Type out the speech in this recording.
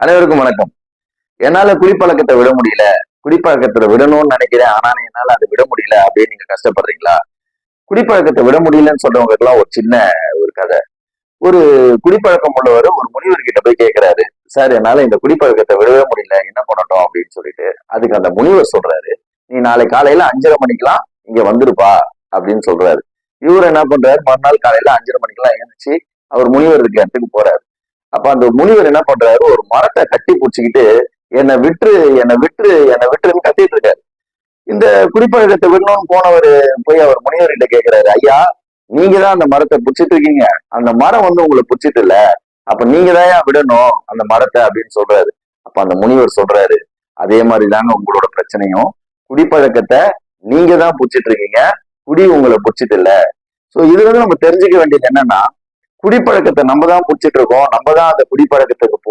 அனைவருக்கும் வணக்கம். என்னால குடிப்பழக்கத்தை விட முடியல, குடிப்பழக்கத்துல விடணும்னு நினைக்கிறேன். ஆனா என்னால அதை விட முடியல அப்படின்னு நீங்க கஷ்டப்படுறீங்களா? குடிப்பழக்கத்தை விட முடியலன்னு சொல்றவங்களுக்கு எல்லாம் ஒரு சின்ன ஒரு கதை. ஒரு குடிப்பழக்கம் உள்ளவர் ஒரு முனிவர் கிட்ட போய் கேட்கிறாரு, சார் என்னால இந்த குடிப்பழக்கத்தை விடவே முடியல, என்ன பண்ணட்டும் அப்படின்னு சொல்லிட்டு. அதுக்கு அந்த முனிவர் சொல்றாரு, நீ நாளை காலையில 5:30 மணிக்கெல்லாம் இங்க வந்துருப்பா அப்படின்னு சொல்றாரு. இவர் என்ன பண்றாரு, மறுநாள் காலையில 5:30 மணிக்கெல்லாம் எழுந்துச்சு அவர் முனிவர் இருக்க இடத்துக்கு போறாரு. அப்ப அந்த முனிவர் என்ன பண்றாரு, ஒரு மரத்தை கட்டி பிடிச்சிக்கிட்டு என்னை விட்டுரு, என்னை விட்டுரு, என்னை விட்டுருன்னு கத்திட்டு இருக்காரு. இந்த குடிப்பழக்கத்தை விடணும்னு போனவர் போய் அவர் முனிவர்கிட்ட கேட்கிறாரு, ஐயா நீங்க தான் அந்த மரத்தை பிடிச்சிட்டு இருக்கீங்க, அந்த மரம் உங்களை பிடிச்சிட்டு இல்ல, அப்ப நீங்க தான் ஏன் விடணும் அந்த மரத்தை அப்படின்னு சொல்றாரு. அப்ப அந்த முனிவர் சொல்றாரு, அதே மாதிரி தாங்க உங்களோட பிரச்சனையும், குடிப்பழக்கத்தை நீங்க தான் பிடிச்சிட்டு இருக்கீங்க, குடி உங்களை பிடிச்சிட்டு இல்ல. சோ இதுல இருந்து நம்ம தெரிஞ்சுக்க வேண்டியது என்னன்னா, குடிப்பழக்கத்தை நம்ம தான் பிடிச்சிட்டு இருக்கோம், நம்ம தான் அந்த குடிப்பழக்கத்துக்கு